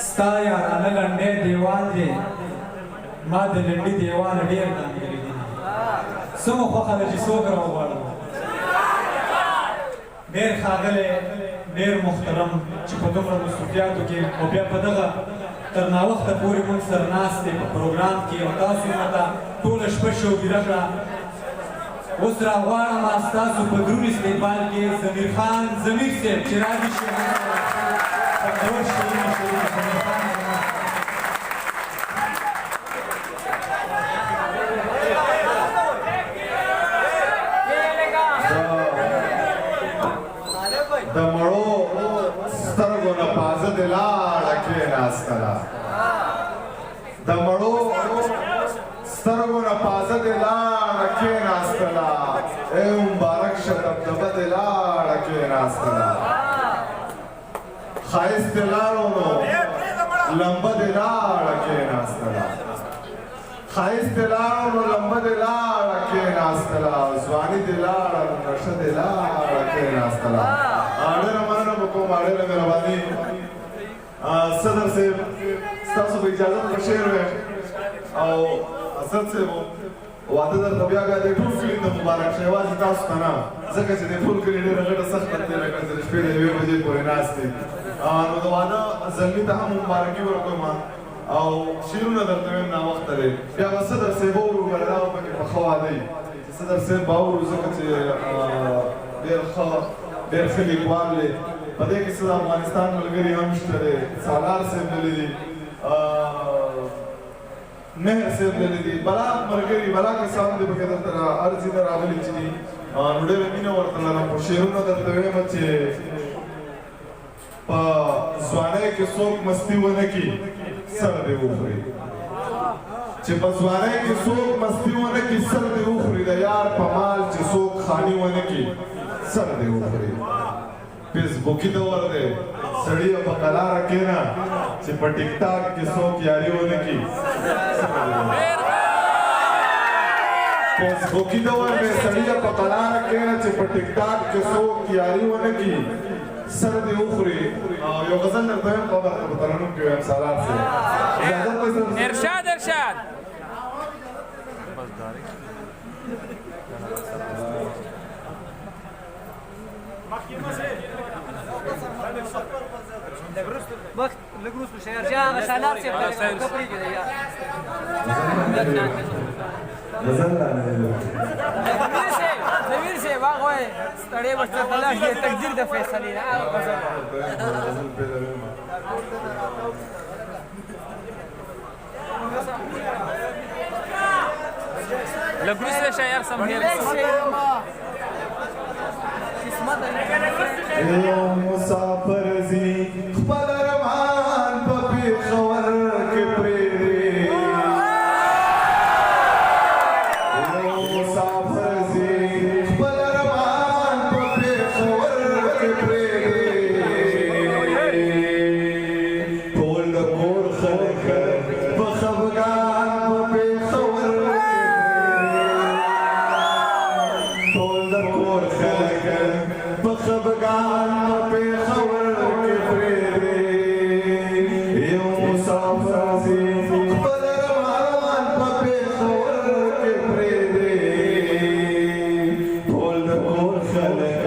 ستا یارانه لنډی دیوال دی ما د لنډي دیوال ډېر ځانګړي دي څه مو خوښه ده چې څوک راوغواړم ډېر ښاغلی ډېر محترم چې په دومره مصروفیاتو کې او بیا په دغه تر ناوخته پورې موږ سره ناست دی په پروګرام کې او تاسو یې راته ټوله شپه شوګیره کړه اوس راغواړم ستاسو په دروند استقبال کې ضمیر خان ضمیر صاحب چې راځي شي خوندور شعرونه شروع کړي ضمیر خان د مړو سترګو نه پازه دې لاړه کېناستله د مړو سترګو نه پازه دې لاړه کېناستله ای مبارک شه دبدبه دې لاړه کېناستله ښایست دې لاړو نو لمبه دې لاړه کېناستله ښایست دې لاړو نو لمبه دې لاړه کېناستله ځواني دې لاړه نو نشه دې لاړه کېناستله ډېره مننه به کوم ډېره مهرباني صدر صاحب ستاسو په اجازه به شعر وایم او اسد صاحب واده درته بیا بیا دی ټول کلي ته مبارک شه یوازې تاسو ته نه ځکه چې دی ټول کلي ډېره غټه سخته تېره کړې د شپې د 1 بجې پورې ناست دی نو د واده زلمي ته هم مبارکي ورکوم او شعرونه درته وایم ناوخته دی بیا به صدر صاحب اورو بله دا به پکې په ښه واده وي صدر صاحب به اورو ځکه چې ډېر ښه ډېر ښه لیکوال دی په دې کې څه د افغانستان ملګري هم شته دی سالار صاحب دلې دي مهر صاحب دلې دي بلا ملګري بلا کسان دي پکې درته ارزي نه راغلي چې دي نو ډېره مینه ورته لرم خو شعرونه درته وایم چې په ځوانۍ کې څوک مستي ونه کړي سر دې وخوري چې په ځوانۍ کې څوک مستي ونه کړي سر دې وخوري د یار په مال چې څوک خاني ونه کړي سر دې وخوري فیسبوکي دور دی سړیه په قلاره کښېنه چې په ټیک ټاک کې څوک یاري ونه کړي فیسبوکي دور دی سړیه په قلاره کښېنه چې په ټیک ټاک کې څوک یاري ونه کړي سر دې وخوري او یو غزل درته وایم خبر ته په ترنم کې وایم سالار صاحب ارشاد ارشاد وقت لګروسو شهر جا غشالات څه کپړي کې یا نویر سے واغوي ستړي ورته الله دې تقدیر د فیصله نه لګروسو شهر سم هیر یو مسافر زی خپل ارمان په پېښور کې پرېږدي یو مسافر زی خپل ارمان په پېښور کې پرېږدي ټول د کور خلک په خفګان په پېښور ټول د کور خلک په خفګان په پېښور کې پرېږدي یو مسافر زی خپل ارمان په پېښور کې پرېږدي ټول د کور خلک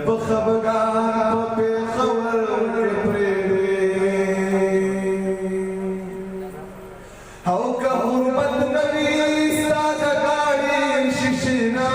په خفګان په پېښور کې پرېږدي او که غربت نه وي ستا د ګاډي شیشې نه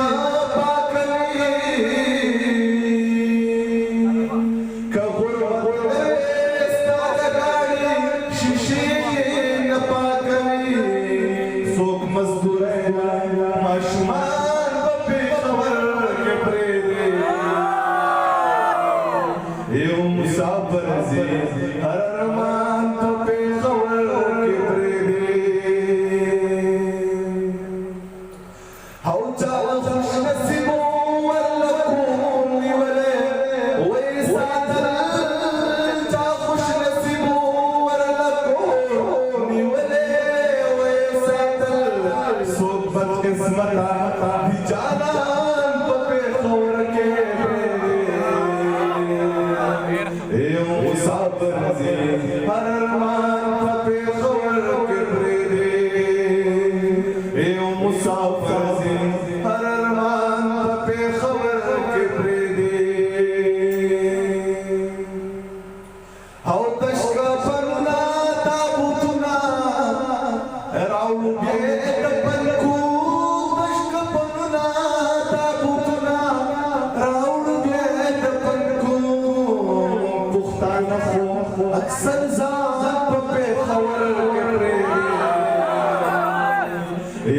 اکثر ځان په پېښور کې پرېږدي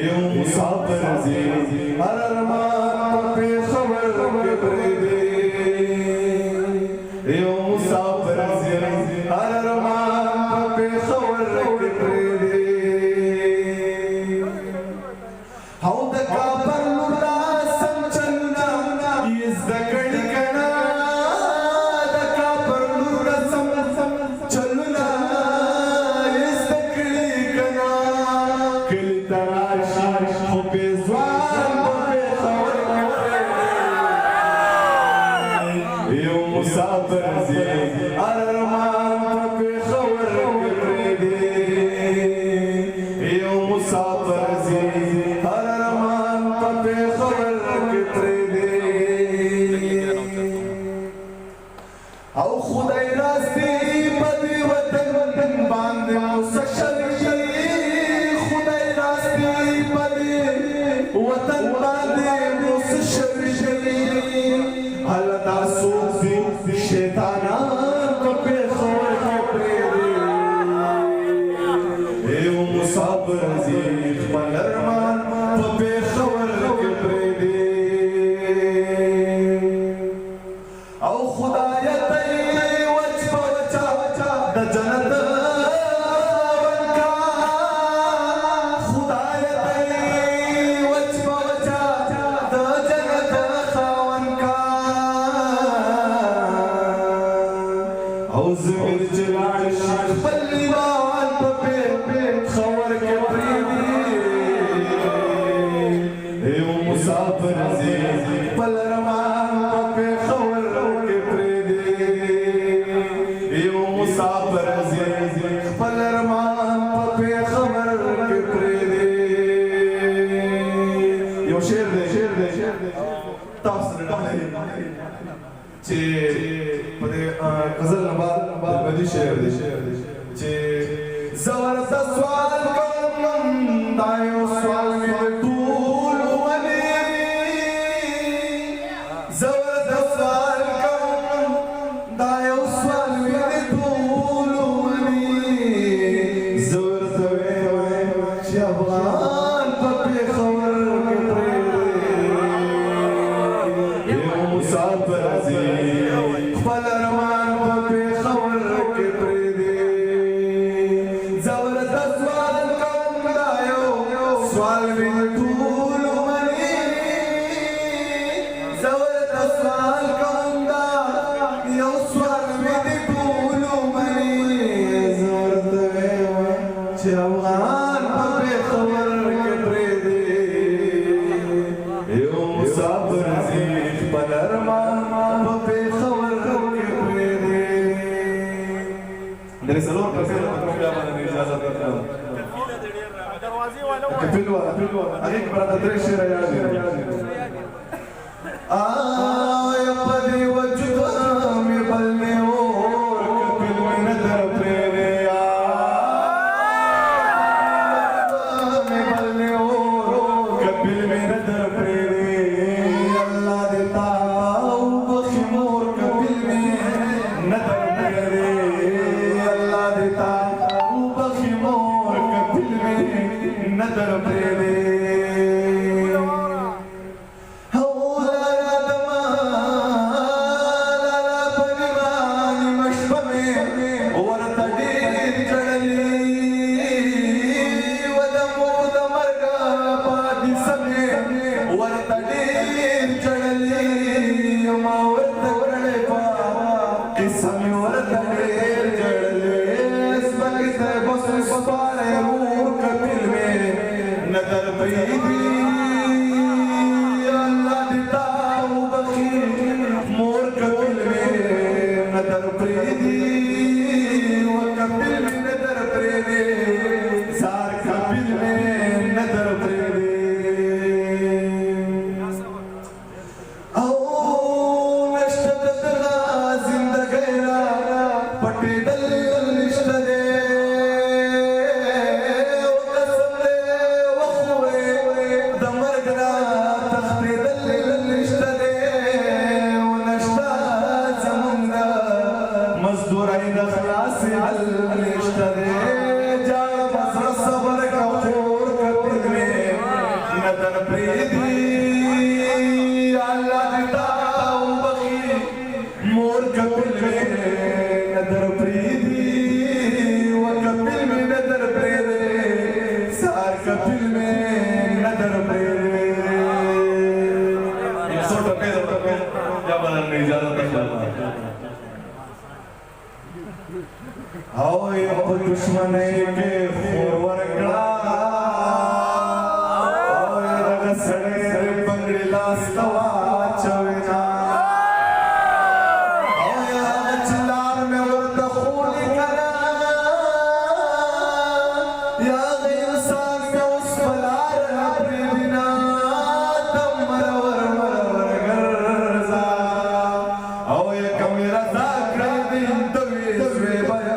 یو مسافر ځي هر ارمان په پېښور کې پرېږدي یو مسافر ځي هر ارمان په پېښور کې پرېږدي او د کابل لور دا سم چلونه یې زده کړي کنه د کابل لور دا سم چلونه یې زده کړي کنه کلي ته راشي خو بې ځوان په پېښور کې پرېږدي یو مسافر ځي هر ارمان په پېښور کې پرېږدي یو مسافر ځي هر ارمان په پېښور کې پرېږدي او خدای راستي په دې وطن باندې مسشر شي خدای راستي په دې وطن باندې مسشر شي هله دا څوک دي شیطانان په پېښور کې پرېږدي یو مسافر ځي خپل ارمان په پېښور کې پرېږدي او خدایه ته یې وچ په وچه د جنت خاوند کا خدایه ته یې وچ په وچه د جنت خاوند کا او زمیر چې لاړ شي خپل لیوان په پېښور کې پرېږدي یو مسافر ځي خپل ارمان په پېښور کې پرېږدي یو مسافر ځي خپل ارمان په پېښور کې پرېږدي یو شعر دی تاسو سره ډالۍ چې په دې غزل نه بعد بدی شعر دی چې زبردست سوال کوم دا یو سوال مې ټول مني زبردست سوال کوم دا یو سوال مې ټول مني زبردست وایم چې افغان په پېښور کې پرېږدي یو مسافر ځي خپل ارمان په پېښور کې پرېږدي زبردست سوال کوم دا یو سوال مې ټول مني زبردست سوال کوم دا یو سوال مې ټول مني زبردست وایم چې افغان په پېښور کې پرېږدي یو مسافر ځي خپل ارمان په پېښور کې پرېږدي درې څلور کسان په بیا باندې اجازه درکړم کفیل والا هغې کې براته درې شعره یاد دي آیا په دې وجود مې بل مې اور کفیل مې نه در پرېږدي مې بل مې اور کفیل مې نه در پرېږدي الله دې تا وبخښي مور کفیل مې نه در پرېږدي الله دې تا وبخښي مور کفیل مې نه در پرېږدي حل نشته دی جاړه مسره صبر کا خور کتل می ندن پریدي الله دې تا وبخي مور کتل می ندر پریدي وکتل می ندر پریدي سار کتل می ندر پریدي 100 टके या बदल में इजाजत आओ ये दुश्मन के खोर कड़ा आओ ये रगसड़े बंगड़ी लास्तवा चवेना आओ ये चिल्लार में वर्द खून करा या इंसान में उस बलार अपने बिना दम मरवर मरवर गर्जा आओ ये कमेरा जाकर दिन तवीज में बया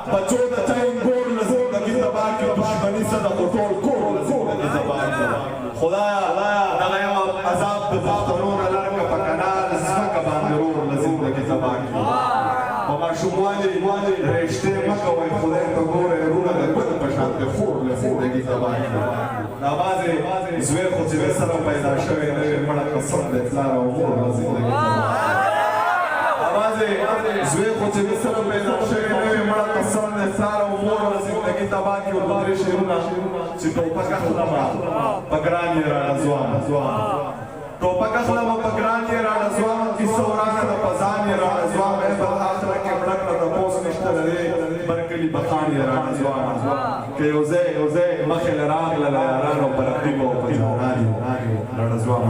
बच्चों दा टाइम गोल जिंदगी तबाह की दुश्मनी से दा कोटोल कोल जिंदगी तबाह की खुदाया दगा यम अजाब द पख्तनून अलरका पकनाल स्मका बांदरूर जिंदगी तबाह की وما شمالي رشته مکه وای خدای ته ګوره رونه د ګل په شان ته خور له زندگی تباہ نمازه زوی خو چې سره پیدا شوی نه مړه قسم د پلار او مور له زندگی نمازه زوی خو چې سره پیدا شوی نه مړه قسم د پلار او مور له زندگی تباہ کی او درې شیرونه چې ټوپک اخلمه پګرانی را ځوان ټوپک اخلمه پګرانی را ځوان کی سورانه د پزانی را ځوان به بل اخره کې بڑکړه د پوس نشته لري برکلی بخانی را ځوان کې یوزه مخه لراغله یارانو پر خپل په ځوانانو را ځوان